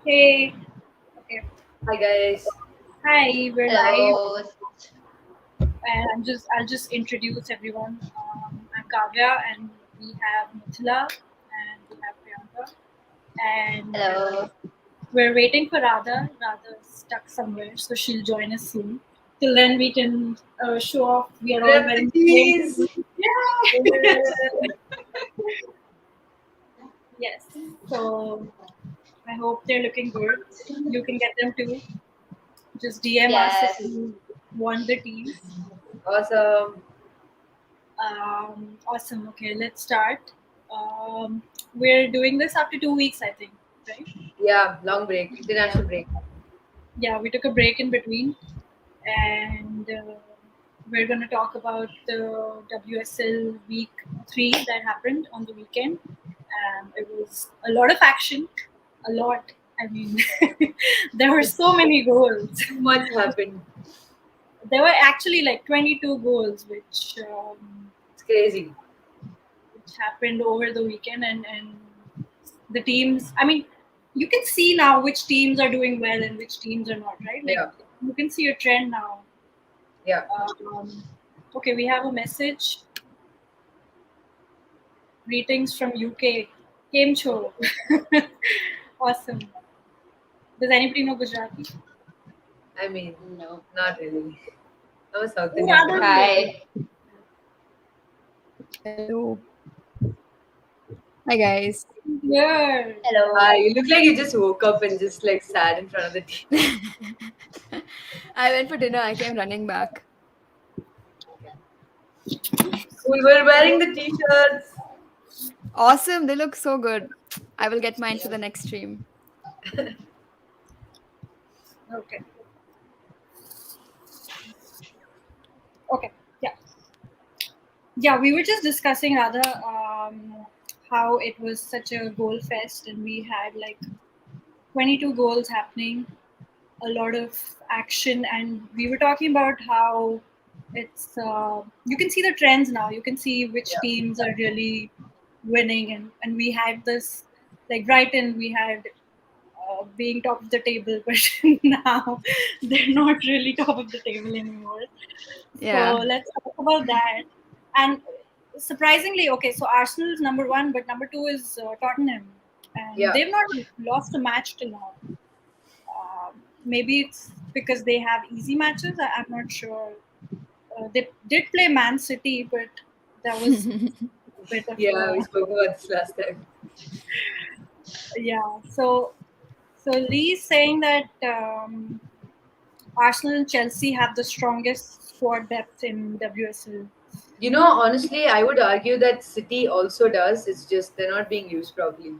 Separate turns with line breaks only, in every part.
Hey, okay.
Hi guys.
Hi, we're live,
Hello.
and I'll just introduce everyone. I'm Kavya, and we have Mithila, and we have Priyanka, and
Hello.
we're waiting for Radha. Radha is stuck somewhere, so she'll join us soon. Till then, we can show off we are all wearing the same.
Refugees.
Yeah. Yes. So I hope they're looking good. You can get them too. Just DM us if
Yes.
you want the teams.
Awesome.
Awesome. Okay, let's start. We're doing this after 2 weeks, I think, right?
Yeah, long break.
Yeah.
International break.
Yeah, we took a break in between, and we're going to talk about the WSL week 3 that happened on the weekend. It was a lot of action, a lot. I mean, there were so many goals.
Too much happened.
There were actually like 22 goals,
It's crazy.
which happened over the weekend, and the teams. I mean, you can see now which teams are doing well and which teams are not, right? Like
Yeah.
you can see a trend now.
Yeah.
Um, okay, we have a message. Greetings from UK. Came show. Awesome. Does anybody know Gujarati?
I mean,
No.
not really. I'm a South
Oh,
Indian
rather
girl.
Hi.
Hello. Hi guys.
good.
Hi,
Hello.
you look like you just woke up and just like sat in front of the TV.
I went for dinner. I came running back.
We were wearing the t-shirts.
Awesome. They look so good. I will get mine for
Yeah.
the next stream.
Okay. Okay. Yeah. Yeah, we were just discussing rather how it was such a goal fest, and we had like 22 goals happening, a lot of action, and we were talking about how it's you can see the trends now. You can see which
Yeah.
teams are really winning, and we had this like Brighton, we had being top of the table, but now they're not really top of the table anymore. So
Yeah.
let's talk about that. And surprisingly, okay, so Arsenal is number one, but number two is Tottenham, and
Yeah.
they've not lost a match till now. Maybe it's because they have easy matches. I'm not sure. They did play Man City, but that was a bit of
Yeah, we spoke about this last time.
yeah. So Lee's saying that Arsenal and Chelsea have the strongest squad depth in WSL.
You know, honestly, I would argue that City also does. It's just they're not being used properly.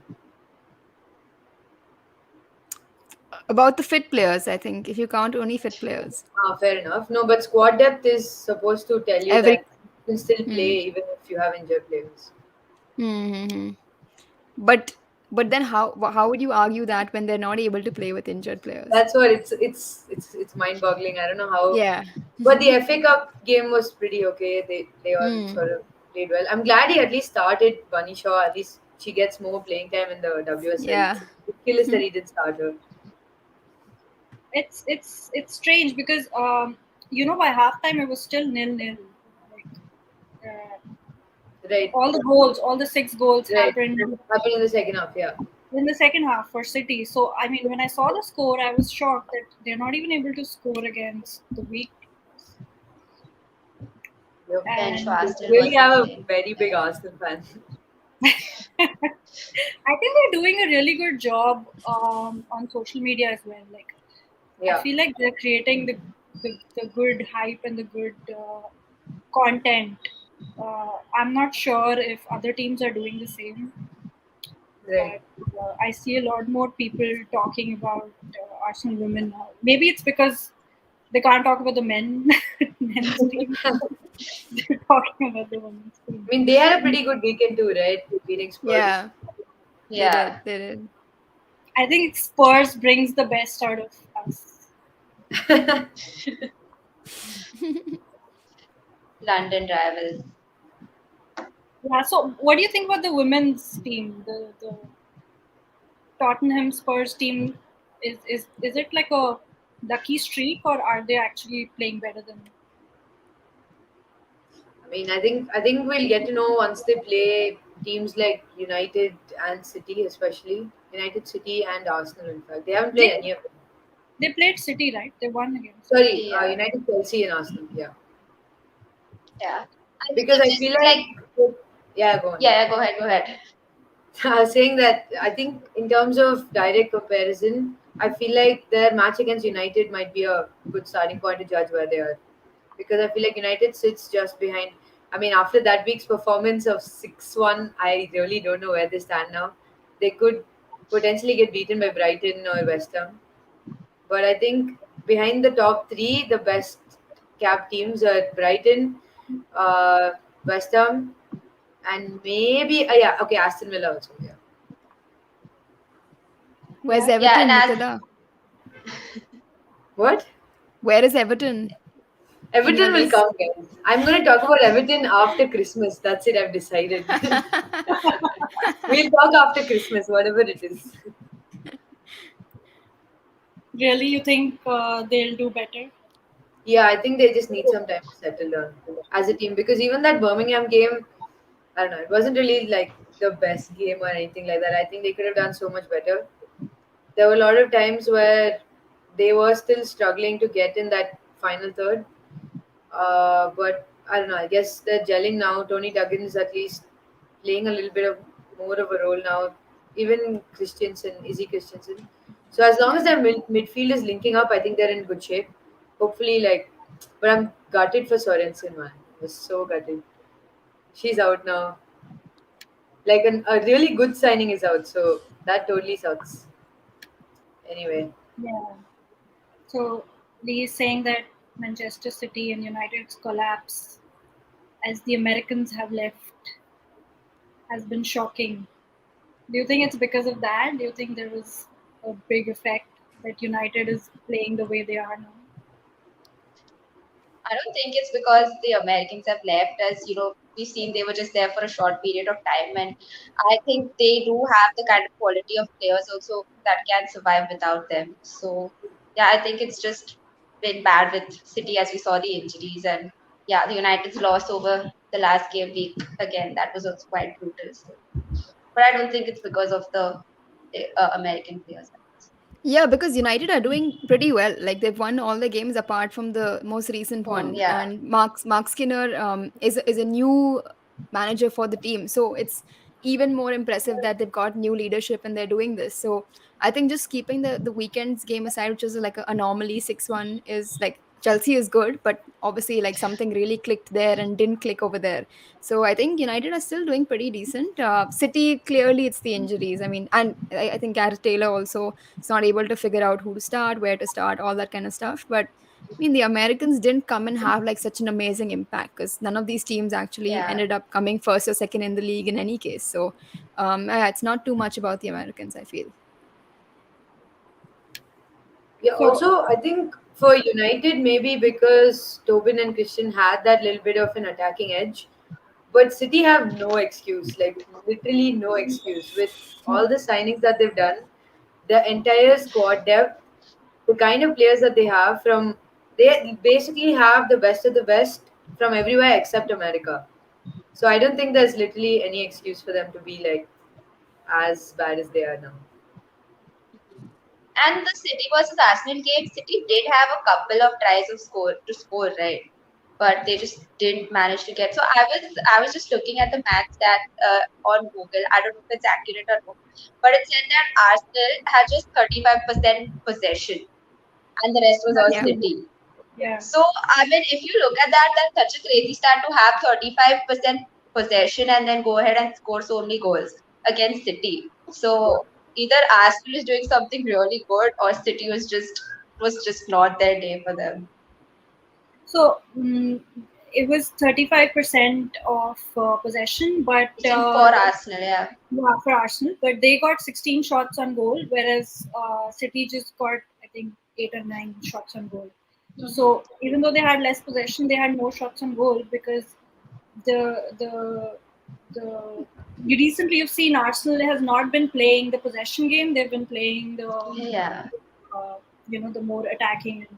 About the fit players, I think, if you count only fit players.
Ah, fair enough. No, but squad depth is supposed to tell you
Every
that you can still play
hmm.
even if you have injured players.
Hmm. But but then how would you argue that when they're not able to play with injured players?
That's what it's mind-boggling. I don't know how,
Yeah.
but the FA Cup game was pretty okay. They all
Hmm.
sort of played well. I'm glad he at least started Bunny Shaw. At least she gets more playing time in the WSL.
Yeah.
The skill is that he did start her.
It's strange because by halftime it was still 0-0. Like
Right,
all the six goals
right.
happened
Happened in the second half. Yeah.
in the second half for City. So I mean, when I saw the score, I was shocked that they're not even able to score against the weak teams.
Yep.
Bench for
And
Aston
Really
was
have a
insane.
very big Arsenal fan.
I think they're doing a really good job on social media as well. Like I
Yeah.
feel like they're creating the good hype and the good content. I'm not sure if other teams are doing the same,
Right.
but I see a lot more people talking about Arsenal women now. Maybe it's because they can't talk about the men's team. They're talking about the women's team.
I mean, they had a pretty good weekend too, right? Beating Spurs.
Yeah. They did.
Yeah.
They did.
I think Spurs brings the best out of us.
London rivals.
Yeah. So, what do you think about the women's team, the Tottenham Spurs team? Is it like a lucky streak, or are they actually playing better than?
I mean, I think we'll get to know once they play teams like United and City, especially United, City, and Arsenal. In fact, they haven't played
They
any of them.
they played City, right? They won against City.
Sorry,
Yeah,
United, Chelsea, and Arsenal. Yeah,
yeah. I think
because
it's
I
just
feel
like,
like yeah, go on.
yeah, yeah, go ahead, go ahead.
I was saying that I think in terms of direct comparison, I feel like their match against United might be a good starting point to judge where they are. Because I feel like United sits just behind. I mean, after that week's performance of 6-1, I really don't know where they stand now. They could potentially get beaten by Brighton or West Ham. But I think behind the top three, the best cap teams are Brighton, uh, West Ham, and maybe, yeah, okay, Aston Villa also. Yeah.
Where's
Yeah.
Yeah, and
Everton,
as
Nicola?
What?
Where is Everton in your
Everton will
list?
come, guys. I'm going to talk about Everton after Christmas. That's it, I've decided. We'll talk after Christmas, whatever it is.
Really, you think they'll do better?
Yeah, I think they just need some time to settle down as a team because even that Birmingham game, I don't know, it wasn't really like the best game or anything like that. I think they could have done so much better. There were a lot of times where they were still struggling to get in that final third. But I don't know. I guess they're gelling now. Tony Duggan is at least playing a little bit of more of a role now. Even Christensen, Izzy Christensen. So as long as their midfield is linking up, I think they're in good shape. Hopefully, like, but I'm gutted for Sorensen, man. I was so gutted. She's out now. Like a really good signing is out, so that totally sucks. Anyway,
Yeah. So Lee is saying that Manchester City and United's collapse as the Americans have left has been shocking. Do you think it's because of that? Do you think there was a big effect that United is playing the way they are now?
I don't think it's because the Americans have left. As you know, we've seen they were just there for a short period of time, and I think they do have the kind of quality of players also that can survive without them. So yeah, I think it's just been bad with City as we saw the injuries, and yeah, the United's loss over the last game week again, that was also quite brutal. So, but I don't think it's because of the American players.
Yeah, because United are doing pretty well. Like they've won all the games apart from the most recent
Home,
one.
yeah.
And Mark Skinner is a new manager for the team. So it's even more impressive that they've got new leadership and they're doing this. So I think just keeping the weekend's game aside, which is like an anomaly 6-1, is like Chelsea is good, but obviously like something really clicked there and didn't click over there. So I think United are still doing pretty decent. City, clearly it's the injuries. I mean, and I think Gareth Taylor also is not able to figure out who to start, where to start, all that kind of stuff. But I mean, the Americans didn't come and have like such an amazing impact because none of these teams actually
Yeah.
ended up coming first or second in the league in any case. So yeah, it's not too much about the Americans, I feel.
yeah.
So
Also, I think for United, maybe because Tobin and Christian had that little bit of an attacking edge, but City have no excuse. Like literally no excuse with all the signings that they've done, the entire squad depth, the kind of players that they have from. They basically have the best of the best from everywhere except America. So I don't think there's literally any excuse for them to be like as bad as they are now.
And the City versus Arsenal game, City did have a couple of tries of score, right? But they just didn't manage to get. So I was just looking at the match that on Google. I don't know if it's accurate or not, but it said that Arsenal had just 35% possession, and the rest was all
that's
Yeah.
true.
City.
Yeah.
So, I mean, if you look at that, that's such a crazy stat to have 35% possession and then go ahead and score so many goals against City. So, either Arsenal is doing something really good or City was just not their day for them.
So it was 35% of possession, but
For Arsenal, yeah.
yeah, for Arsenal, but they got 16 shots on goal, whereas City just got, I think, 8 or 9 shots on goal. So even though they had less possession, they had more shots on goal because the the recently you've seen Arsenal has not been playing the possession game; they've been playing the
Yeah.
the more attacking and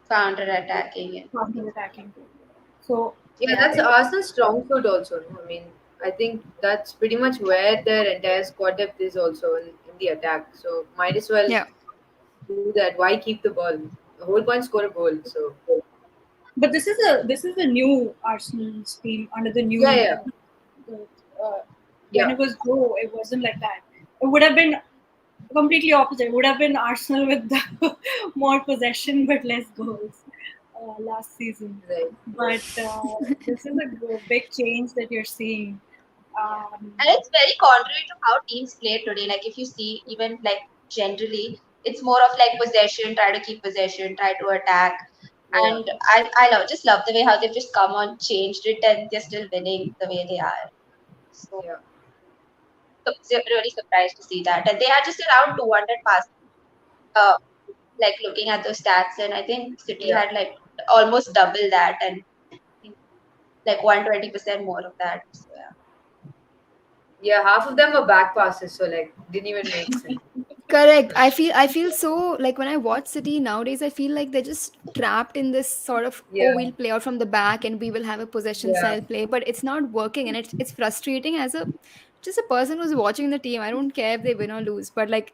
Counter attacking. Yeah.
the counter attacking. So
Yeah,
yeah,
that's Arsenal's strong suit also. No? I mean, I think that's pretty much where their entire squad depth is also in the attack. So might as well
Yeah.
do that. Why keep the ball? The whole point score a goal. So
but this is a new Arsenal's team under the
yeah,
new.
yeah,
Uh, when
yeah,
it was Joe, it wasn't like that. It would have been completely opposite. It would have been Arsenal with the more possession but less goals last season.
right.
But this is a big change that you're seeing.
Yeah.
Um,
And it's very contrary to how teams play today. Like if you see, even like generally, it's more of like possession, try to keep possession, try to attack.
Yeah,
And I just love the way how they've just come on, changed it, and they're still winning the way they are. So
yeah,
really surprised to see that. And they are just around 200 passes. Uh, like looking at those stats, and I think City
yeah,
had like almost double that, and I think like 120% more of that. So yeah.
yeah. Half of them were back passes, so like didn't even make sense.
Correct. I feel so like when I watch City nowadays, I feel like they're just trapped in this sort of, oh,
Yeah,
we'll play out from the back and we will have a possession
yeah,
style play, but it's not working, and it's frustrating as a just a person who's watching the team. I don't care if they win or lose, but like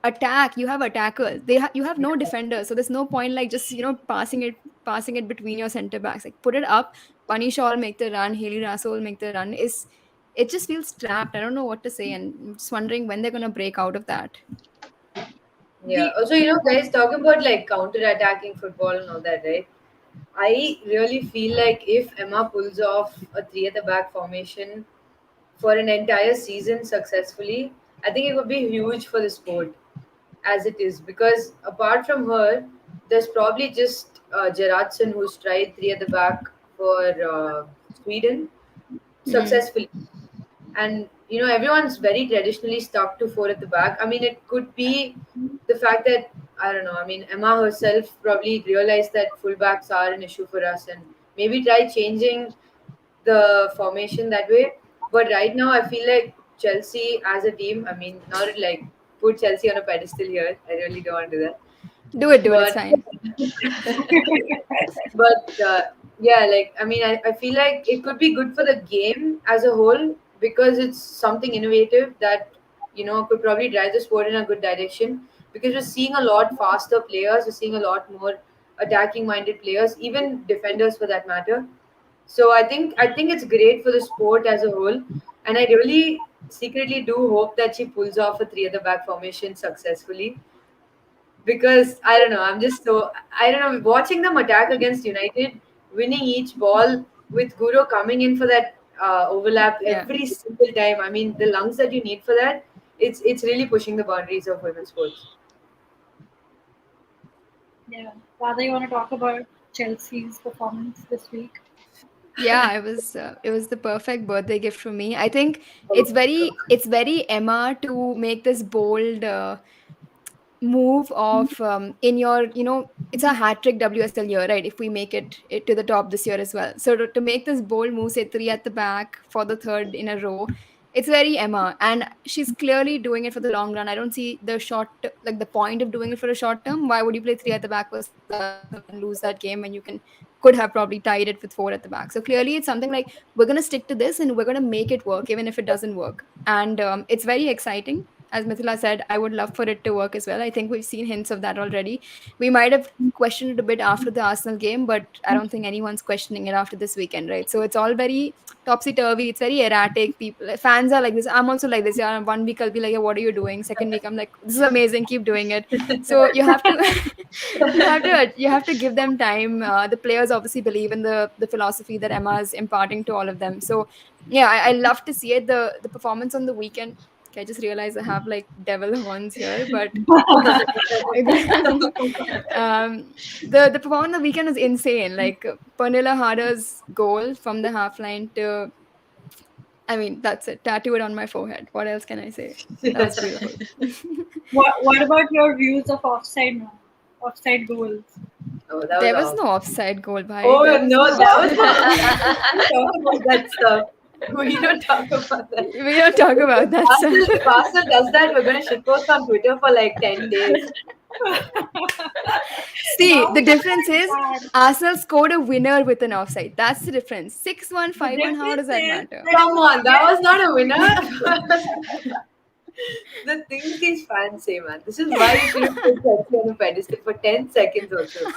attack, you have attackers. You have no defenders, so there's no point like just passing it between your center backs. Like put it up. Bunny Shaw will make the run. Haley Raso will make the run. Is it just feels trapped. I don't know what to say, and I'm just wondering when they're gonna break out of that.
yeah.
the
Also, guys, talking about like counter-attacking football and all that, right? I really feel like if Emma pulls off a three at the back formation for an entire season successfully, I think it would be huge for the sport as it is. Because apart from her, there's probably just Gerardson who's tried three at the back for Sweden
Hmm.
successfully. And everyone's very traditionally stuck to four at the back. I mean, it could be the fact that I don't know. I mean, Emma herself probably realized that fullbacks are an issue for us, and maybe try changing the formation that way. But right now, I feel like Chelsea as a team. I mean, not to, like put Chelsea on a pedestal here. I really don't want to do that.
Do it, do it. It's
But
fine.
yeah, like I mean, I feel like it could be good for the game as a whole because it's something innovative that could probably drive the sport in a good direction because we're seeing a lot faster players, we're seeing a lot more attacking minded players, even defenders for that matter. So I think it's great for the sport as a whole, and I really secretly do hope that she pulls off a three at the back formation successfully because I don't know. I'm just so I don't know. Watching them attack against United, winning each ball with Guru coming in for that overlap
Yeah.
every single time. I mean, the lungs that you need for that, it's really pushing the boundaries of women's sports.
yeah, rather you want to talk about Chelsea's performance this week?
Yeah, it was the perfect birthday gift for me. I think
Oh,
it's very Emma to make this bold move of in your it's a hat trick WSL year, right? If we make it to the top this year as well, so to make this bold move, say three at the back for the third in a row, it's very Emma, and she's clearly doing it for the long run. I don't see the short like the point of doing it for a short term. Why would you play three at the back versus Arsenal and lose that game when you could have probably tied it with four at the back? So clearly it's something like we're going to stick to this and we're going to make it work even if it doesn't work, and it's very exciting. As Mithila said, I would love for it to work as well. I think we've seen hints of that already. We might have questioned it a bit after the Arsenal game, but I don't think anyone's questioning it after this weekend, right? So it's all very topsy turvy. It's very erratic. People, fans are like this. I'm also like this. Yeah, one week I'll be like, yeah, what are you doing? Second week I'm like, this is amazing. Keep doing it. So you have to, you have to give them time. The players obviously believe in the philosophy that Emma is imparting to all of them. So yeah, I love to see it. The performance on the weekend. Okay, I just realized I have like devil horns here, but the performance on the weekend was insane. Like Pernilla Harder's goal from the half line to, I mean, that's it. Tattoo it on my forehead. What else can I say? That was beautiful.
What about your views of offside now? Offside goals?
oh, that was
There was
off.
no offside goal, bhai.
Oh
There was
no,
no
that
offside.
was not. Don't talk about that stuff. We don't talk about that.
We don't talk about that, sir.
If Arsenal does that, we're gonna shitpost on Twitter for like 10 days.
See,
Now
the
it's
difference is
like that.
Arsenal scored a winner with an offside. That's the difference. 6-1,
The
5-1, how does
difference
that
is
matter?
that
Come on, that was not a
yes,
winner. The things these fans say, man. This is why you shouldn't put Chelsea on a pedestal for 10 seconds also.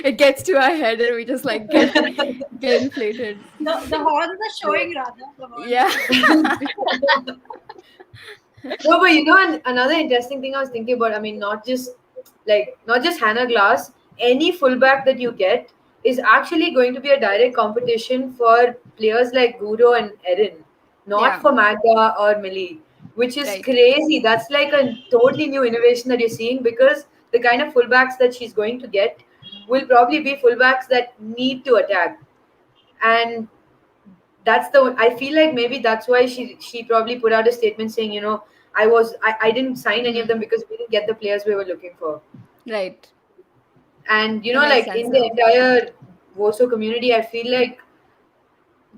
It gets to our head and we just like get inflated.
the horns are
No.
showing rather. The horns are
Yeah.
showing.
No, but another interesting thing I was thinking about, I mean, not just Hannah Glass, any fullback that you get is actually going to be a direct competition for players like Guro and Erin, not
Yeah,
for Magda or Millie, which is
right.
crazy. That's like a totally new innovation that you're seeing because the kind of fullbacks that she's going to get will probably be fullbacks that need to attack. And that's the I feel like maybe that's why she probably put out a statement saying, I didn't sign any of
Hmm.
them because we didn't get the players we were looking for.
Right.
And
That makes
like
sense
in the
now.
entire Woso community, I feel like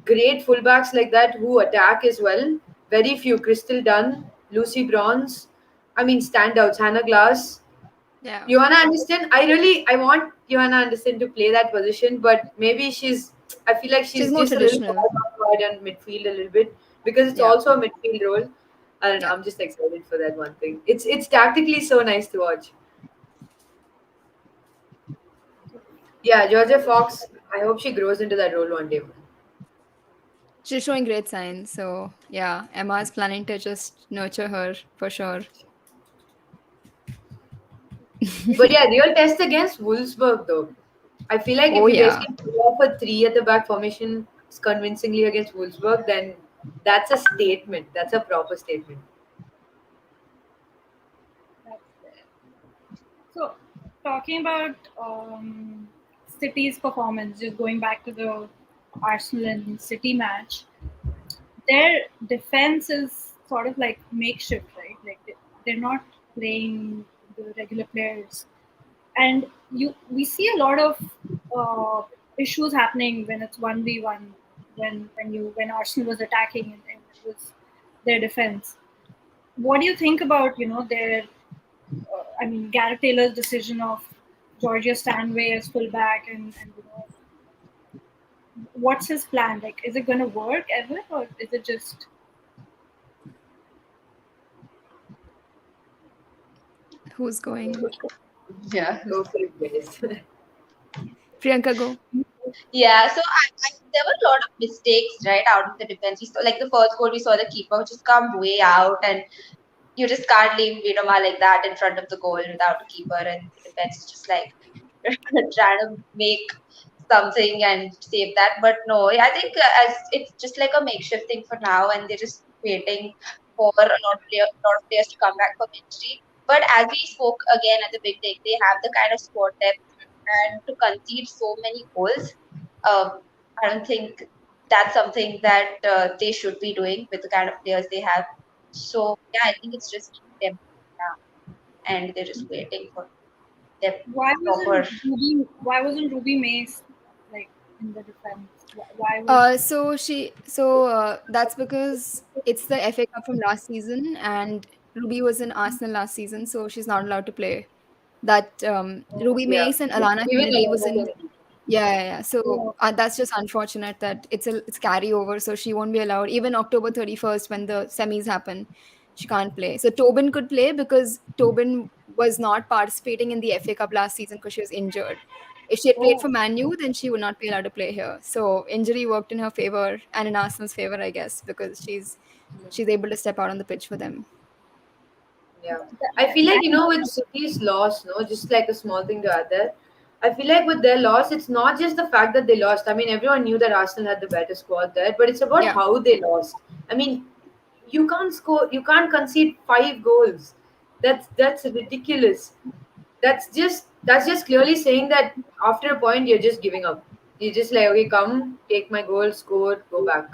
great fullbacks like that who attack as well. Very few. Crystal Dunn, Lucy Bronze. I mean, standouts. Hannah Glass.
Yeah.
Johanna Anderson. I want Johanna Anderson to play that position, but maybe I feel like
She's
she's
more
just a little
traditional.
far backward on midfield a little bit because it's
Yeah.
also a midfield role. I don't know.
Yeah.
I'm just excited for that one thing. It's tactically so nice to watch. Yeah, Georgia Fox. I hope she grows into that role one day.
She's showing great signs. So yeah, Emma's planning to just nurture her for sure.
But yeah, real test against Wolfsburg though. I feel like if
Oh
you guys
yeah.
can pull off a three at the back formation convincingly against Wolfsburg, then that's a statement. That's a proper statement.
That's there. So, talking about City's performance, just going back to the Arsenal and City match, their defense is sort of like makeshift, right? Like they're not playing the regular players, and we see a lot of issues happening when it's 1v1, when Arsenal was attacking and it was their defense. What do you think about their I mean, Gareth Taylor's decision of Georgia Stanway as fullback, and what's his plan? Like, is it going to work ever, or is it just
Who's going?
Yeah.
Go for it, guys.
Priyanka, go.
Yeah, so there were a lot of mistakes right out of the defense. We saw, like the first goal, we saw the keeper just come way out, and you just can't leave Vidoma like that in front of the goal without a keeper, and the defense is just like trying to make something and save that. But no, I think as it's just like a makeshift thing for now, and they're just waiting for lot of players to come back from injury. But as we spoke again at the big day, they have the kind of squad depth and to concede so many goals. I don't think that's something that they should be doing with the kind of players they have. So yeah, I think it's just them now, and they're just waiting for their proper.
why wasn't Ruby Mace like in the defense? Why was
That's because it's the FA Cup from last season, and Ruby was in Arsenal last season, so she's not allowed to play. That Ruby
Yeah.
Mace and Alana
Even
Kennedy
like
was in. Yeah, yeah, yeah. So
oh,
that's just unfortunate that it's carryover, so she won't be allowed. Even October 31st, when the semis happen, she can't play. So Tobin could play because Tobin was not participating in the FA Cup last season because she was injured. If she had played
oh,
for Man U, then she would not be allowed to play here. So injury worked in her favor and in Arsenal's favor, I guess, because she's able to step out on the pitch for them.
Yeah,
that,
I feel like
that,
with City's loss, no, just like a small thing to add there. I feel like with their loss, it's not just the fact that they lost. I mean, everyone knew that Arsenal had the better squad there, but it's about
Yeah,
how they lost. I mean, you can't concede 5 goals. That's ridiculous. That's just clearly saying that after a point you're just giving up. You're just like, okay, come take my goal, score, go back.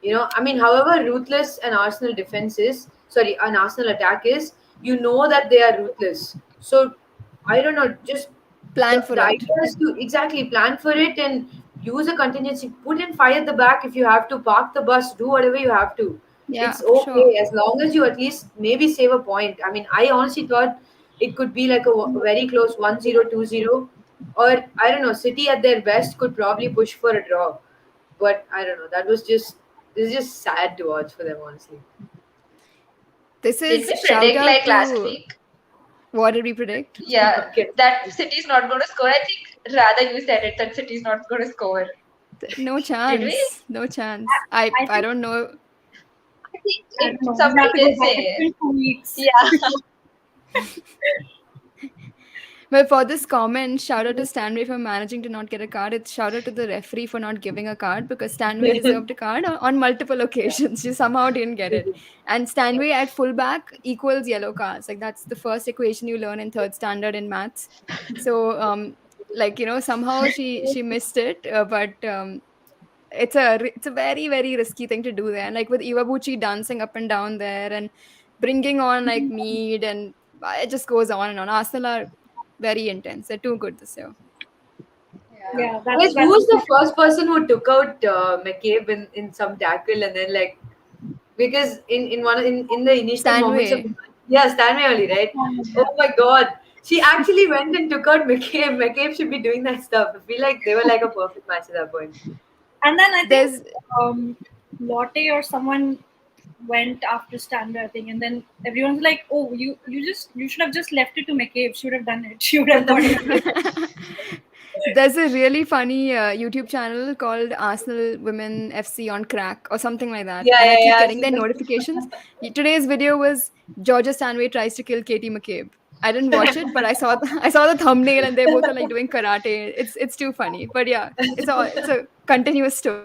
I mean, however ruthless an Arsenal defense is, sorry, an Arsenal attack is, you know that they are ruthless. So I don't know, just
plan for
the
it.
idea is to exactly plan for it and use a contingency. Put in fire at the back if you have to. Park the bus. Do whatever you have to.
Yeah,
It's
for
okay
sure.
as long as you at least maybe save a point. I mean, I honestly thought it could be like a very close 1-0, 2-0, or I don't know. City at their best could probably push for a draw, but I don't know. That was just this is just sad to watch for them, honestly.
This
Did
is
we
shout
predict
out
like last
to
week?
what did we predict?
Yeah,
Okay.
that City's not going to score. I think rather you said it that City's not going to score.
No
Did we?
chance. No chance. I
I
I
think
don't know.
I think
I don't know. We
somebody
have to
did
go back.
say
It's
it.
been 2 weeks.
Yeah.
But for this comment, shout out to Stanway for managing to not get a card. It's shout out to the referee for not giving a card because Stanway deserved a card on multiple occasions. She somehow didn't get it. And Stanway at fullback equals yellow cards. Like that's the first equation you learn in third standard in maths. So like somehow she missed it, but it's a very very risky thing to do there. And like with Iwabuchi dancing up and down there and bringing on like Mead and it just goes on and on. Arsenal are very intense. They're too good this year.
Yeah.
Yeah,
Guys, who
that's
was the first person who took out McCabe in some tackle and then like because in the initial moments of the
Stanway.
match, yeah, Stanley only, right? Oh my god. She actually went and took out McCabe. McCabe should be doing that stuff. I feel like they were like a perfect match at that point.
And then I think
There's
Lotte or someone went after Stanley, I think, and then everyone's like, "Oh, you should have just left it to McCabe. She would have done it. She would have got it."
there's a really funny YouTube channel called Arsenal Women FC on Crack or something like that,
Yeah,
and I
yeah,
keep
yeah. I've
getting
seen
their
that.
notifications. Today's video was Georgia Stanway tries to kill Katie McCabe. I didn't watch it, but I saw I saw the thumbnail and they both are like doing karate. It's too funny, but yeah, it's a continuous story.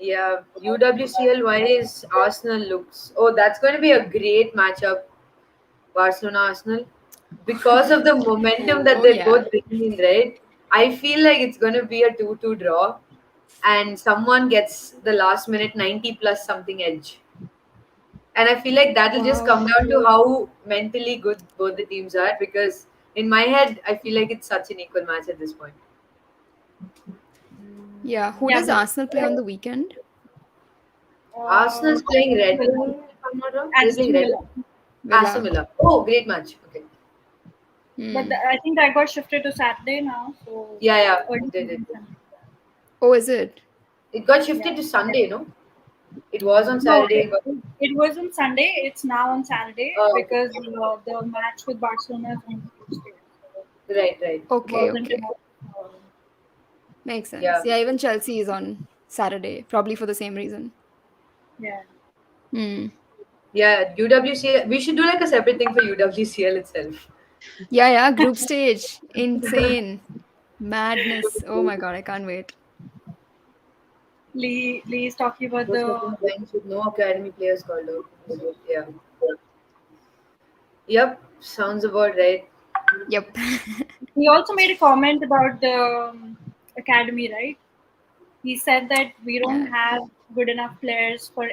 Yeah, UWCL wise, Arsenal looks. Oh, that's going to be a great matchup, Barcelona Arsenal, because of the momentum that
Oh
they're
yeah.
both bringing in, right? I feel like it's going to be a 2-2 draw, and someone gets the last minute 90 plus something edge. And I feel like that'll just come
Wow.
down to how mentally good both the teams are because in my head, I feel like it's such an equal match at this point.
Yeah. Who
Yeah,
does Arsenal play on the weekend?
Arsenal's playing Red
Villa.
Bull, if I'm not wrong. They're playing
Aston
Red
Villa.
Bull. Aston
Villa.
Villa. Oh, great match. Okay.
But
Hmm.
I think that got shifted to Saturday now. So
Yeah, yeah.
early
They did.
season Sunday.
Oh, is it?
It got
Yeah.
shifted to Sunday, no? It was on
No,
Saturday, but
it was on Sunday. It's now on Saturday
okay.
because the match with Barcelona is on Tuesday. So
Right, right.
it
Okay,
wasn't
okay.
enough.
Makes sense.
Yeah.
Yeah, even Chelsea is on Saturday, probably for the same reason.
Yeah.
Hmm.
Yeah, UWCL. We should do like a separate thing for UWCL itself.
Yeah, yeah, group stage. Insane. Madness. Oh my god, I can't wait.
Lee is talking about
Those looking
the
bench with no academy players called out. Yeah. Yep, sounds about right.
Yep.
he also made a comment about the academy, right? He said that we don't
Yeah.
have good enough players for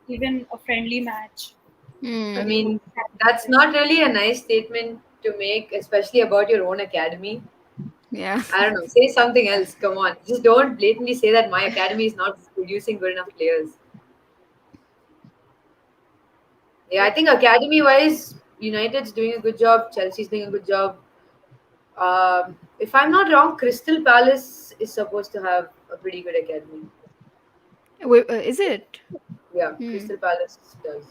even a friendly match.
I
Hmm.
mean, that's not really a nice statement to make, especially about your own academy.
Yeah.
I don't know. Say something else. Come on. Just don't blatantly say that my academy is not producing good enough players. Yeah, I think academy wise, United's doing a good job. Chelsea's doing a good job. If I'm not wrong, Crystal Palace is supposed to have a pretty good academy.
Wait, is it?
Yeah,
Hmm.
Crystal Palace does.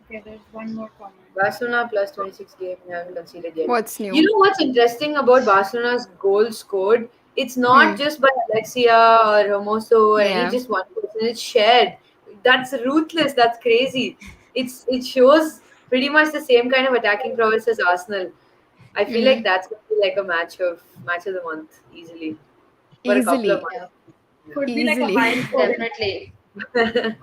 Okay, there's one more comment.
Barcelona plus 26 game haven't conceded yet.
What's
You
new?
know what's interesting about Barcelona's goal scored? It's not
Hmm.
just by Alexia or Hermoso or any
Yeah.
just one person. It's shared. That's ruthless. That's crazy. It shows pretty much the same kind of attacking prowess as Arsenal. I feel like
Hmm.
that's going to be like a match of the month easily for a couple of
Easily.
Yeah,
Could be like a
Easily.
high scoring.
definitely.
months.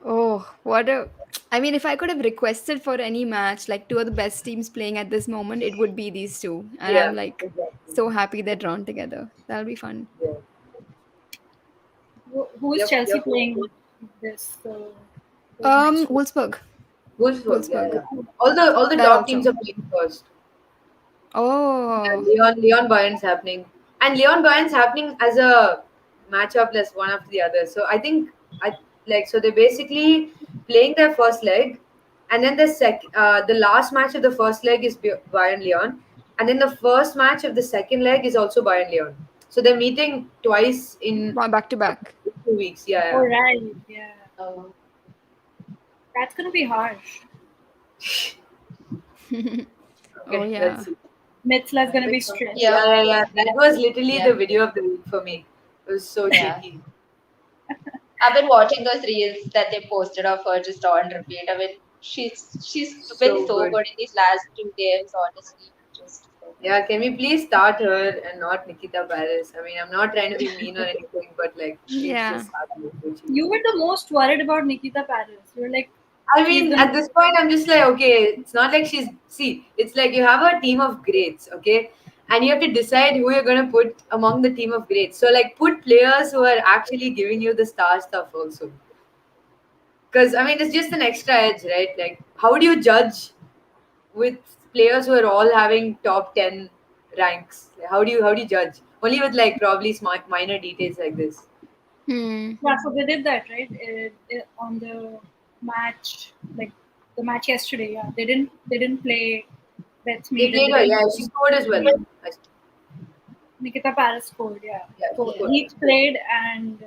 Oh, what a. I mean, if I could have requested for any match, like two of the best teams playing at this moment, it would be these two. And I'm
Yeah,
like
exactly.
so happy they're drawn together. That'll be fun.
Yeah.
Who is
Yep,
Chelsea
yep.
playing this next week?
Wolfsburg.
Wolfsburg, yeah,
Wolfsburg.
yeah. All the
That
top teams
also.
are playing first.
Oh,
Leon Bayern's happening, and Leon Bayern's happening as a matchup plus one after the other. So I think I like so they're basically playing their first leg, and then the last match of the first leg is Bayern Leon, and then the first match of the second leg is also Bayern Leon. So they're meeting twice in
back to back.
2 weeks. Yeah,
All
yeah.
right. Yeah.
Oh,
That's gonna be harsh.
Oh
Okay, let's
yeah.
see.
Metzla's gonna be
Which one?
stressed.
yeah,
Yeah, yeah, yeah. That was literally
yeah,
the video of the week for me. It was so
yeah.
cheeky.
I've been watching those reels that they posted of her just on repeat. I mean, she's been
So
so
good.
good in these last two games. Honestly, just so good.
Yeah, can we please start her and not Nikita Paris? I mean, I'm not trying to be mean or anything, but like, please
Yeah.
just start her.
You were the most worried about Nikita Paris. You were like,
I
she's
mean,
gonna.
at this point, I'm just like, okay, it's not like she's. See, it's like you have a team of greats, okay? And you have to decide who you're going to put among the team of greats. So, like, put players who are actually giving you the star stuff also. Because, I mean, it's just an extra edge, right? Like, how do you judge with players who are all having top 10 ranks? Like, how do you judge? Only with, like, probably smart minor details like this.
Hmm.
Yeah, so they did that, right? On the match, like the match yesterday. Yeah, they didn't play Beth's
They
Mead and
played
they
her,
didn't.
yeah, she scored as well.
Nikita Paris scored. Yeah,
Yeah, she
so
scored.
Heath played, and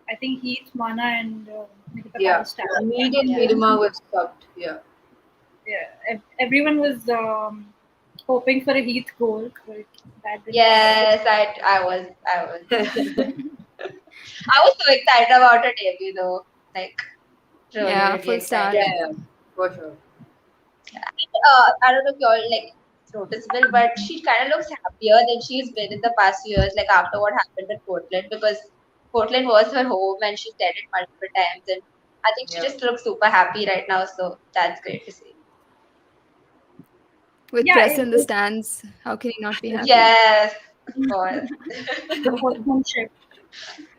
I think Heath, Mana, and Nikita
Yeah,
Paris started.
Mead and
Yeah.
Midema were subbed. Yeah.
Yeah, everyone was hoping for a Heath goal, but that didn't happen.
Yes, I was so excited about her debut though. Like really,
Yeah,
really
full start.
Yeah,
excited.
yeah, for sure.
I don't know if you all like it's noticeable, but she kind of looks happier than she's been in the past few years. Like after what happened at Portland, because Portland was her home and she said it multiple times, and I think she
Yeah.
just looks super happy right now. So that's great to see.
With
Yeah,
press in the stands, how can you not be happy?
Yes, of course.
the horsemanship.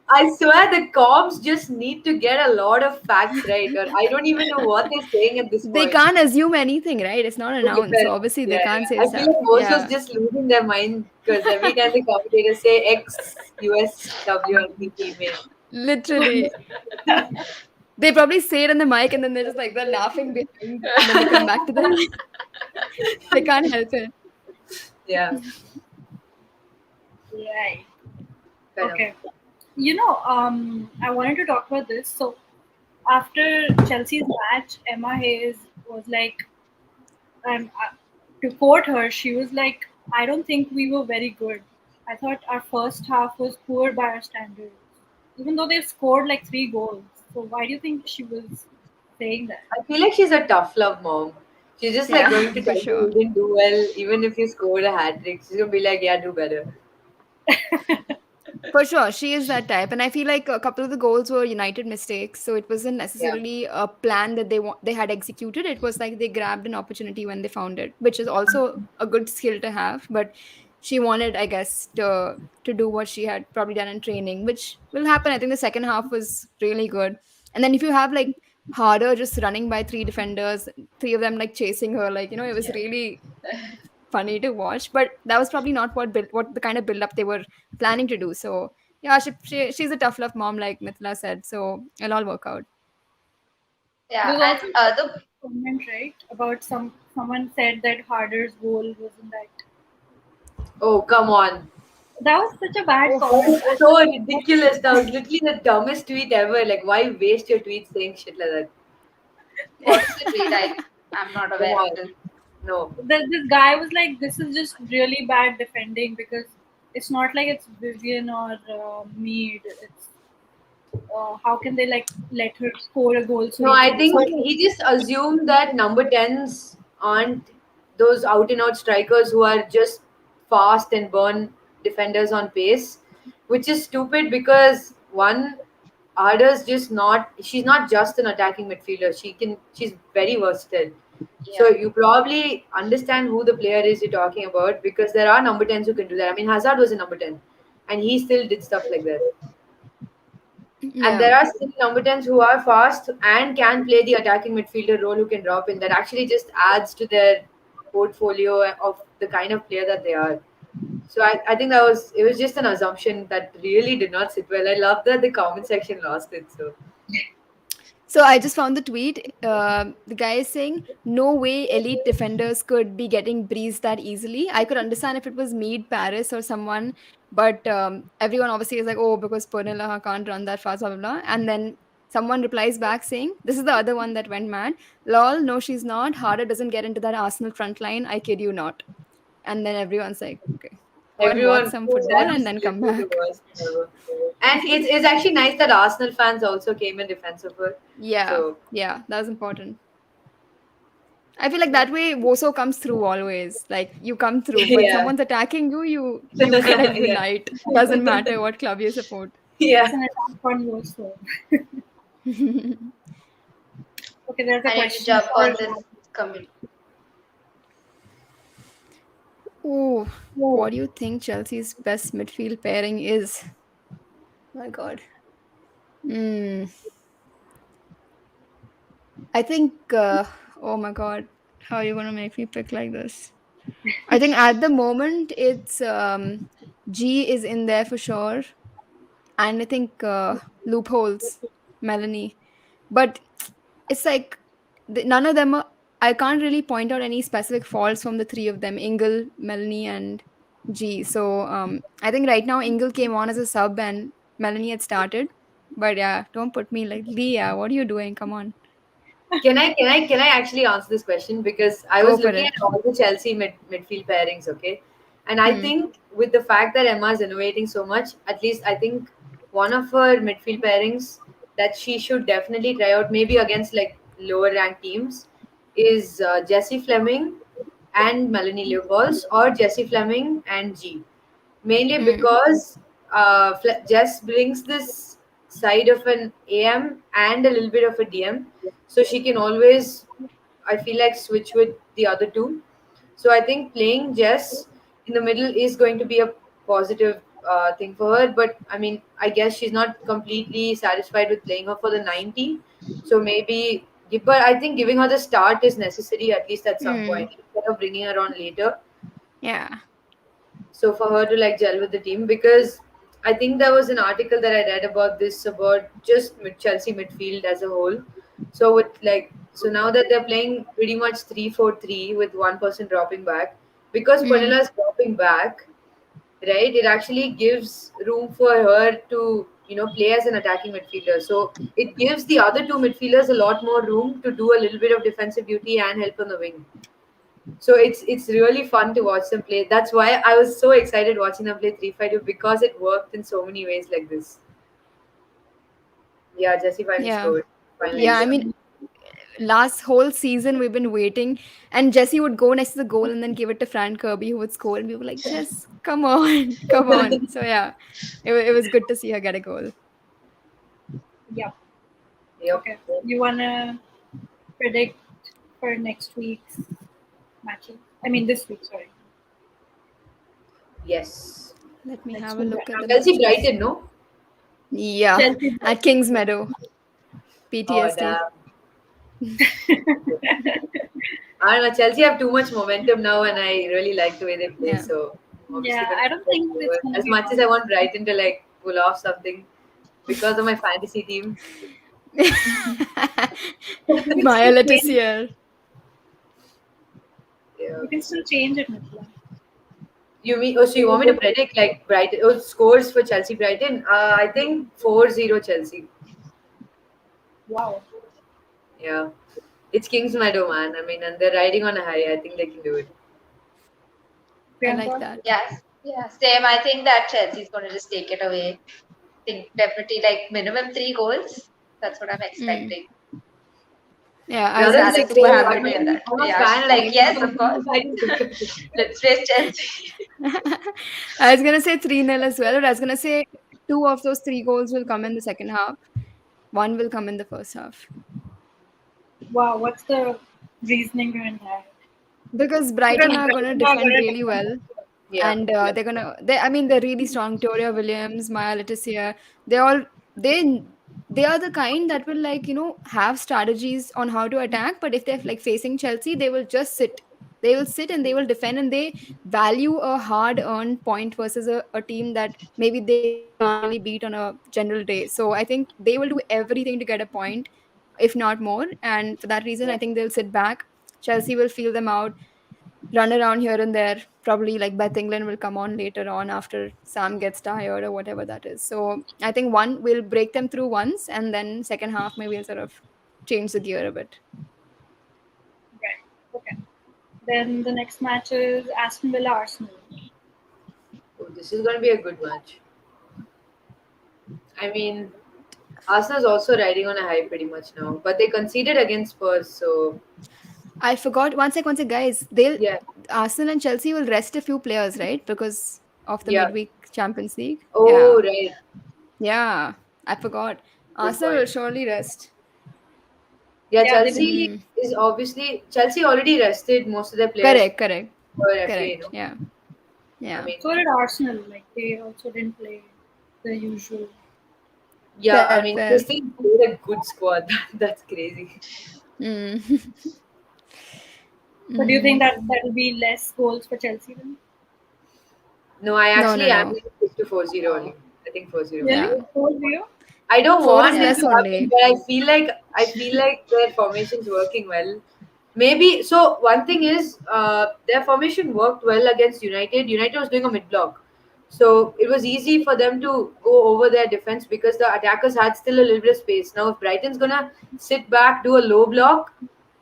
I swear the comms just need to get a lot of facts right, or I don't even know what they're saying at this
They
point.
can't assume anything, right? It's not
Okay,
announced,
fair
so
enough.
obviously they
Yeah,
can't say
yeah. I feel
stuff.
like most was
Yeah,
just losing their mind because every time the commentators say X USW and female.
literally. They probably say it in the mic and then they're just like they're laughing behind and then they come back to the they can't help it.
Yeah,
Right.
kind of.
Okay. I wanted to talk about this. So after Chelsea's match, Emma Hayes was like, to quote her, she was like, "I don't think we were very good. I thought our first half was poor by our standards, even though they scored like 3 goals. So why do you think she was saying that?"
I feel like she's a tough love mom. She's just like
Yeah,
going to
for
tell you
sure.
you didn't do well, even if you scored a hat trick. She's gonna be like, yeah, do better.
For sure, she is that type, and I feel like a couple of the goals were United mistakes. So it wasn't
Yeah.
necessarily a plan that they had executed. It was like they grabbed an opportunity when they found it, which is also a good skill to have. But she wanted, I guess, to do what she had probably done in training, which will happen. I think the second half was really good, and then if you have like harder just running by three defenders, three of them like chasing her, like it was
Yeah.
really funny to watch, but that was probably not what the kind of build up they were planning to do. So yeah, she's a tough love mom, like Mithila said. So it'll all work out.
Yeah,
There's
and
also
the
a comment, right, about someone said that Harder's goal wasn't that.
Oh, come on.
That was such a bad
Oh,
comment.
That was so ridiculous. That was literally the dumbest tweet ever. Like, why waste your tweet saying shit like that?
what's the tweet? I'm not
Come
aware of
on.
this.
No.
This guy was like, "This is just really bad defending because it's not like it's Vivian or Mead. It's how can they like let her score a goal so
No, I
easily?"
think he just assumed that number 10s aren't those out and out strikers who are just fast and burn defenders on pace, which is stupid because one, Ada's just not, she's not just an attacking midfielder. She's very versatile. So
Yeah,
you probably understand who the player is you're talking about because there are number 10s who can do that. I mean, Hazard was a number 10 and he still did stuff like that. And
yeah.
there are still number 10s who are fast and can play the attacking midfielder role who can drop in. That actually just adds to their portfolio of the kind of player that they are. So I think that was it was just an assumption that really did not sit well. I love that the comment section lost it. So
So I just found the tweet. The guy is saying, "No way elite defenders could be getting breezed that easily." I could understand if it was Mead Paris or someone, but everyone obviously is like, "Oh, because Pernilla can't run that fast, blah blah blah." And then someone replies back saying, "This is the other one that went mad." Lol, no, she's not. Harder doesn't get into that Arsenal front line. I kid you not. And then everyone's like, "Okay, go and watch
everyone
some football
that
and
is
then come
literally the
back."
worst thing ever. And it's actually nice that Arsenal fans also came in defense of her.
Yeah,
So
yeah, that was important. I feel like that way Woso comes through always. Like you come through. When
yeah.
someone's attacking you, you get the
Yeah.
night. Doesn't matter what club you support.
It's
Yeah.
an attack on your soul. Okay, there's a
I need to
question
jump
for
on this community.
Oh,
oh,
what do you think Chelsea's best midfield pairing is? My God. Hmm. I think. Oh my God. How are you gonna make me pick like this? I think at the moment it's G is in there for sure, and I think loopholes, Melanie. But it's like none of them are, I can't really point out any specific faults from the three of them, Ingle, Melanie, and G. So I think right now Ingle came on as a sub and Melanie had started. But yeah, don't put me like Leah, what are you doing? Come on.
Can I actually answer this question because I
Go
was
for
looking
it.
at all the Chelsea midfield pairings, okay, and I
Hmm.
think with the fact that Emma is innovating so much, at least I think one of her midfield pairings that she should definitely try out, maybe against like lower ranked teams, is Jessie Fleming and Melanie Leopolds, or Jessie Fleming and G, mainly
Hmm.
because Jess brings this side of an AM and a little bit of a DM, so she can always, I feel like, switch with the other two. So I think playing Jess in the middle is going to be a positive thing for her. But I mean, I guess she's not completely satisfied with playing her for the 90. So maybe, but I think giving her the start is necessary at least at some
Hmm.
point instead of bringing her on later,
Yeah.
so for her to like gel with the team, because I think there was an article that I read about this, about just Chelsea midfield as a whole. So with like, so now that they're playing pretty much 3-4-3 with one person dropping back, because
Hmm.
Panilla is dropping back, right, it actually gives room for her to, play as an attacking midfielder. So it gives the other two midfielders a lot more room to do a little bit of defensive duty and help on the wing. So it's really fun to watch them play. That's why I was so excited watching them play 3-5-2, because it worked in so many ways like this. Yeah, Jesse finally
Yeah.
scored. Finally,
Yeah. I
yeah.
mean, last whole season we've been waiting, and Jesse would go next to the goal and then give it to Fran Kirby who would score, and we were like, Jess, come on, come on. So yeah, it was good to see her get a goal.
yeah.
Yep.
Okay. You wanna predict for next week's matches? I mean, this week. Sorry,
Yes.
Let me
next
have a
week.
look at the
Chelsea
matches.
Brighton, no?
Yeah,
Chelsea.
at Kings Meadow,
Oh
PTSD.
damn. I don't know. Chelsea have too much momentum now, and I really like the way they play.
Yeah.
So I'm obviously
Yeah,
gonna
I don't
put them
think it's
over.
gonna
As
be
much as I want Brighton to like pull off something because of my fantasy team.
You can
Maya
still change.
Letizia.
Yeah.
You can still change it, Mithila.
You mean? Oh, so you want me to predict like Brighton? Oh, scores for Chelsea Brighton? I think 4-0 Chelsea.
Wow.
Yeah, it's Kings Meadow, man. I mean, and they're riding on a high. I think they can do it.
I like
Priyanka?
that.
Yes, yeah, same. I think that Chelsea's going to just take it away. Think definitely like minimum 3 goals. That's what I'm
Mm.
expecting.
Yeah, I was
Rather
gonna
than
say
Alex,
three
we're
score,
happy
nil.
to hear that.
I'm a
Yeah,
fan
she's
and I
like,
need
yes, of
something
course.
to fight.
Let's face Chelsea.
I was gonna say 3-0 as well, but I was gonna say two of those three goals will come in the second half. One will come in the first half.
Wow, what's the reasoning behind that?
Because Brighton
Because
are gonna
Brighton are
defend
gonna
really
defend.
well,
Yeah,
and
yeah.
I mean, they're really strong. Toria Williams, Maya Letizia, they all they they are the kind that will like have strategies on how to attack. But if they're like facing Chelsea, they will just sit. They will sit and they will defend, and they value a hard earned point versus a team that maybe they can't really beat on a general day. So I think they will do everything to get a point, if not more. And for that reason, I think they'll sit back. Chelsea will feel them out, run around here and there. Probably like Beth England will come on later on after Sam gets tired or whatever that is. So I think one will break them through once, and then second half maybe we'll sort of change the gear a bit.
Right. Okay. Then the next match is Aston Villa Arsenal.
Oh, this is going to be a good match. I mean, Arsenal's also riding on a high pretty much now, but they conceded against Spurs, so
I forgot one sec, guys. They'll
yeah,
Arsenal and Chelsea will rest a few players, right? Because of the
yeah.
midweek Champions League.
Oh,
Yeah.
right.
Yeah. I forgot.
Good
Arsenal will
point.
surely rest.
Yeah,
Yeah, they
Chelsea
Mm.
is obviously Chelsea already rested most of their players
Correct, correct,
for FA.
correct. Yeah.
I
Yeah.
mean,
so did Arsenal. Like they also didn't play the usual.
yeah, I
Fair,
mean, they
fair.
still played a good squad. That's crazy.
Mm.
So do you think
Mm.
that there will be less goals for Chelsea then?
No, I
No, no,
actually am
no.
going to stick to 4-0 only. I think 4-0.
Really?
Yeah.
4-0?
I don't
4 is
want it
Yeah.
less
to happen,
only.
but I feel like their formation's working well. Maybe so. One thing is, their formation worked well against United. United was doing a mid block, so it was easy for them to go over their defense because the attackers had still a little bit of space. Now, if Brighton's gonna sit back, do a low block,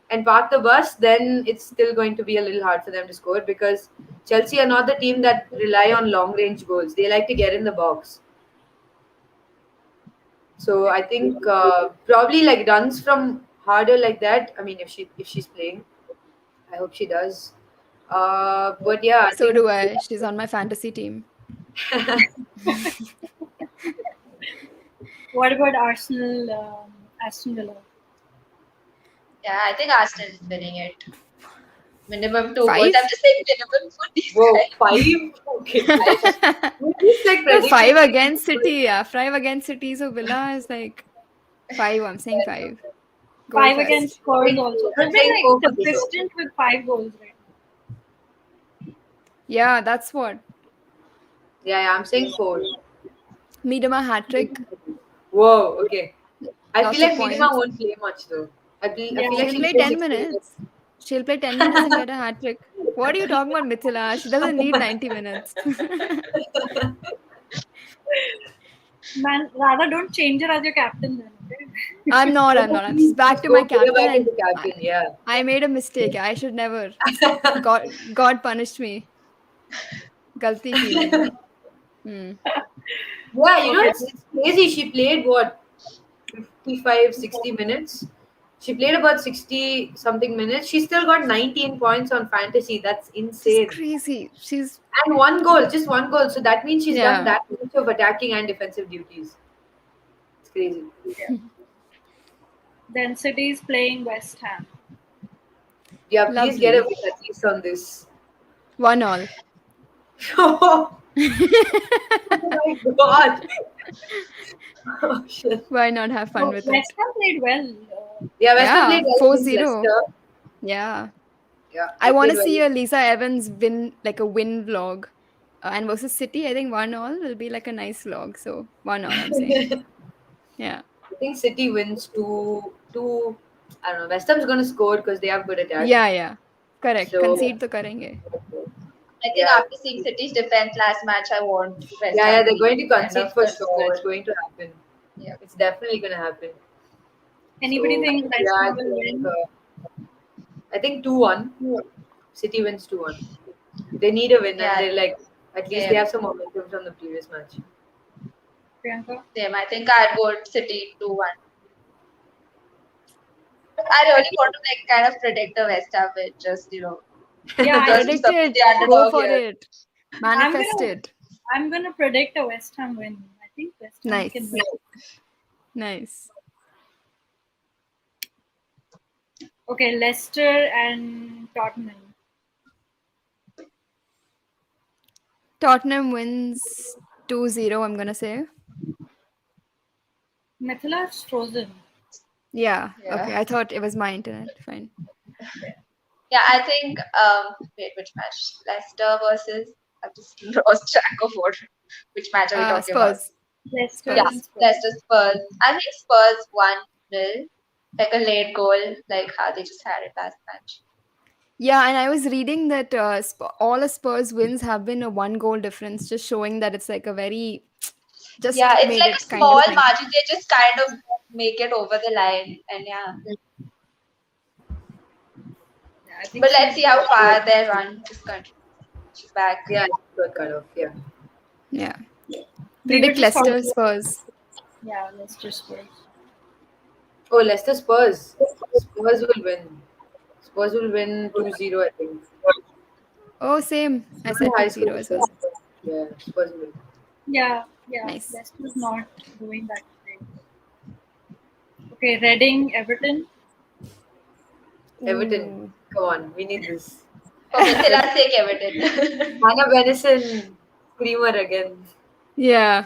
and park the bus, then it's still going to be a little hard for them to score because Chelsea are not the team that rely on long range goals. They like to get in the box. So I think probably like runs from harder like that. I mean, if she's playing, I hope she does. But yeah, I
So
think
do I. She's on my fantasy team.
What about Arsenal, Aston Villa?
Yeah, I think Arsenal is winning it. Minimum 2 goals.
5?
I'm just saying minimum for these
whoa,
guys.
5. Okay, we're just like
No,
predicting.
5 against City. Yeah, 5 against City. So Villa is like 5. I'm saying 5. Goal
5 against
fest.
Spurs also.
I'm
They've been
saying
like
4 for this also.
consistent with 5 goals, right?
Yeah, that's what.
Yeah, I'm saying 4.
Miedema hat trick.
Whoa, okay. I feel
Lots of
like Minima
points.
won't play much though. I
Yeah,
feel like
She'll
she'll
play
play
10
60 minutes.
minutes. She'll play 10 minutes and get a hat trick. What are you talking about, Mithila? She doesn't need 90 minutes.
man, rather don't change her as your captain then, okay?
I'm not. I'm not. I'm just back
Just
to my
go put her
captain,
back as
and
the captain, yeah.
I made a mistake. I should never. God punished me. Galti ki maine. Hmm.
Yeah, you know,
Okay.
it's crazy. She played what, 55, 60 minutes? She played about 60 something minutes. She still got 19 points on fantasy. That's
Just
insane.
crazy. She's
And one goal, just one goal. So that means she's done
yeah.
that much of attacking and defensive duties. It's crazy.
Yeah. Then City's playing West Ham.
Yeah, please get a
Lovely.
win at least on this.
1-1.
Oh my god. Oh shit.
Why not have fun
So
with
West
it?
Ham played well.
Yeah, West Ham
Yeah,
played well against
4-0.
Leicester.
Yeah.
Yeah,
I
they
want
played
to
well.
see a Lisa Evans win, like a win vlog. And versus City, I think 1-1 will be like a nice vlog. So 1-1, I'm saying. Yeah.
I think City wins 2. I don't know. West Ham's going to score because they have good attack.
Yeah, yeah. Correct.
So,
Concede to karenge.
I think
yeah.
after seeing City's defense last match, I want West
Yeah,
Ham
they're
to
going to
kind
concede
of
for sure.
score.
It's going to happen.
Yeah.
It's definitely going to happen.
Anybody
So,
think West
yeah,
Ham will win?
I think 2-1. City wins 2-1. They need a win and
Yeah,
they're like, at least they
same.
have some momentum from the previous match.
Priyanka?
Same. I think I'd go City 2-1. I really want to like kind of predict the West Ham win, just
Yeah,
just to
Predict
support
it.
the
Go
underdog
for
here.
it.
I'm
Manifest
gonna
it.
I'm gonna predict a West Ham win. I think West Ham can
Nice.
win.
Nice.
Okay, Leicester and Tottenham.
Tottenham wins 2-0, I'm going to say.
Mithila's frozen.
Yeah.
Yeah.
Okay. I thought it was my internet. Fine.
Yeah, I think wait, which match? Leicester versus I just lost track of which match are we talking about?
Spurs.
Leicester
Yeah,
and
Spurs.
Spurs.
Leicester Spurs. I think Spurs 1-0, like a late goal, like how they just had it last match.
Yeah, and I was reading that all the Spurs wins have been a one goal difference, just showing that it's like a very
Yeah,
just
it's
made
like a
it kind
small
of thing.
margin. They just kind of make it over the line, and yeah.
Yeah, I think
But let's see how
Yeah,
far their run just continues. She's back.
yeah, it got cut off. Yeah.
Yeah.
we were
Predict
just talking
Leicester
about,
Spurs.
yeah, Leicester Spurs.
Oh, Leicester Spurs. Spurs will win. Spurs will win 2-0, I think.
Oh, same. I
Not a
said
high
2-0
score.
as well.
Yeah, Spurs will win.
Yeah, yeah,
Nice.
Leicester's not doing that great. Okay, Reading, Everton.
Everton.
Ooh.
Come on, we need this.
For Mithila's sake, Everton.
Hannah Benison, screamer again.
Yeah.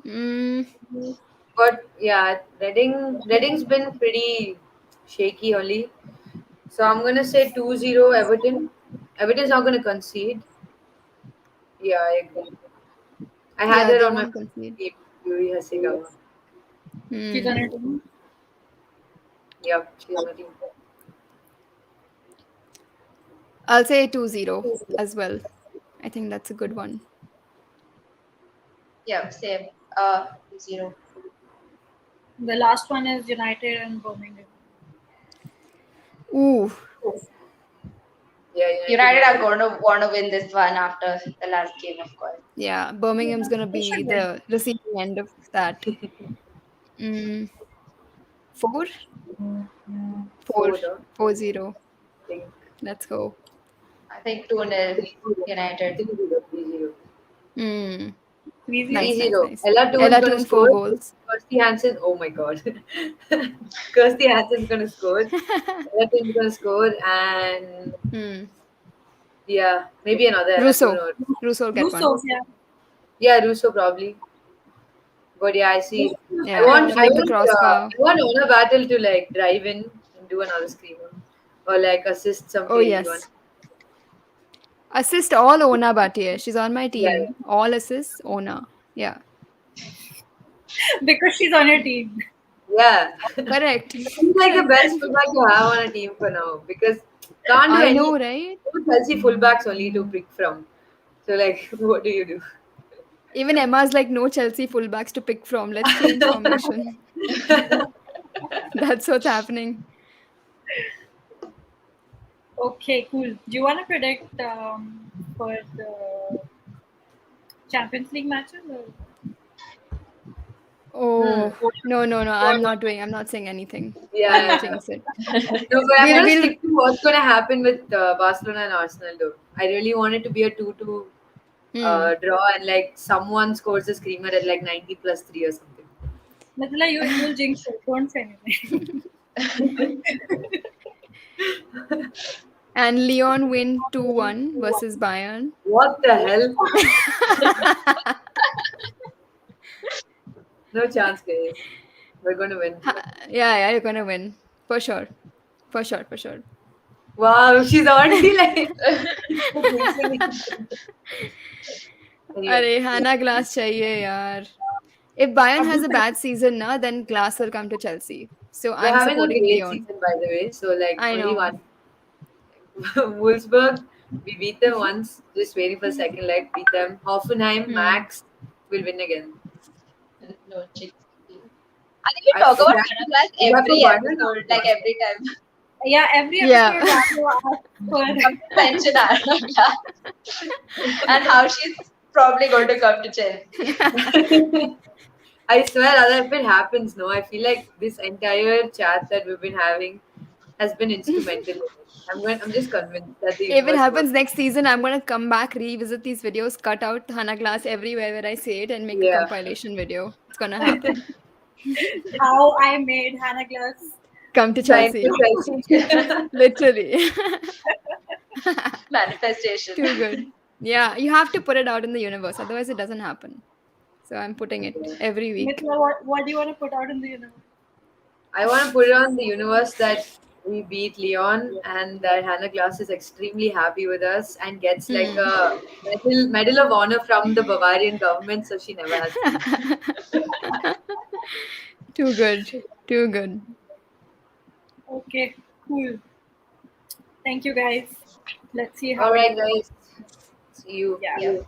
Mm,
But yeah, Reading's been pretty shaky only. So I'm gonna say 2-0 Everton. Everton's not gonna concede. Yeah, I agree. I had
yeah,
her
they
on my
won't concede.
team, Yuri Hasegawa.
She's on
Hmm.
her team.
Yep, she's on my team.
I'll say 2-0 as well. I think that's a good one.
Yeah, same. 2-0.
The last one is United and Birmingham.
Ooh.
Yeah, United
United are
will
going to want to win this one after the last game, of course.
Yeah, Birmingham's gonna
They
be
should win.
the receiving end of that. Mm, 4?
win.
4.
4,
4-0.
I think.
Let's go.
I think 2-0 United.
3-0. 3-0.
Mm.
3-0.
Nice, nice,
3-0.
nice.
Ella Toon's
Ella
gonna
Toon 4
score.
goals.
Kirsty Hansen, oh my god. Kirsty Hansen's gonna score. Ella Toon's gonna score, and
Hmm.
yeah, maybe another Ella Toon
Russo.
or
Russo will get one.
Russo, yeah.
yeah, Russo probably. But yeah, I see.
Russo's
I
Yeah,
want,
good.
I
with the
want, uh,
crossbar.
I want Ona Battle to like drive in and do another screamer, or like assist some
Oh,
crazy one.
yes. Assist all Ona Bhatia. She's on my
Yeah,
team. All assists, Ona. Yeah.
Because she's on her team.
yeah.
Correct.
She's like the best fullback to have on a team for now because can't do
I
any
know, right?
Chelsea fullbacks only to pick from. So like, what do you do?
Even Emma's like, no Chelsea fullbacks to pick from. Let's change formation. That's what's happening.
Okay, cool. Do you want to predict for the Champions League matches? Or?
Oh, no. I'm not saying anything. I'll
Yeah.
jinx it.
No, but I'm
We'll,
gonna
we'll,
stick to what's gonna happen with Barcelona and Arsenal though. I really want it to be a 2-2
hmm.
draw and like someone scores a screamer at like 90 plus 3 or something.
Mathila, you'll jinx it. Don't say anything.
And Leon win 2-1 versus Bayern.
What the hell? No chance, guys. We're gonna win.
Yeah, you're gonna win. For sure. For sure, for sure.
Wow, she's already like. Anyway,
Arey, Hannah Glass chahiye, yaar. If Bayern has a bad season, na, then Glass will come to Chelsea. So
we're
I'm
having a
supporting
great
Leon.
season by the way. So like
I
only
know.
one. Wolfsburg, we beat them once. Just waiting for the second leg. Beat them. Hoffenheim,
Hmm.
Max will win again.
No, jinx. I think we
I
talk about
forgot.
Hannah Glass
Is that for
every
Bayern or
episode, like
what?
every time.
Yeah, every
Yeah.
episode Raju asks for
Mention Hannah Glass and how she's probably going to come to Chelsea.
I swear, other if it happens, no, I feel like this entire chat that we've been having has been instrumental. I'm just convinced that the
If it
universe
happens
works.
next season, I'm gonna come back, revisit these videos, cut out Hannah Glass everywhere where I say it, and make a
Yeah.
compilation video. It's gonna happen.
how I made Hannah Glass.
Come to
Sign
Chelsea.
to Chelsea.
Literally.
Manifestation.
Too good. Yeah, you have to put it out in the universe, otherwise it doesn't happen. So I'm putting it every week.
Mithila, what do you want to put out in the universe?
I want to put it on the universe that we beat Leon, and that Hannah Glass is extremely happy with us and gets like
Hmm.
a medal of honor from the Bavarian government, so she never has to leave.
Too good. Too good.
Okay, cool. Thank you guys. Let's see how
All
it
right,
goes.
guys. See you.
Yeah.
Yep.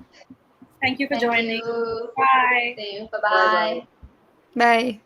Thank you for
Thank
joining.
you.
Bye.
See you. Bye
Bye bye.
bye.
Bye.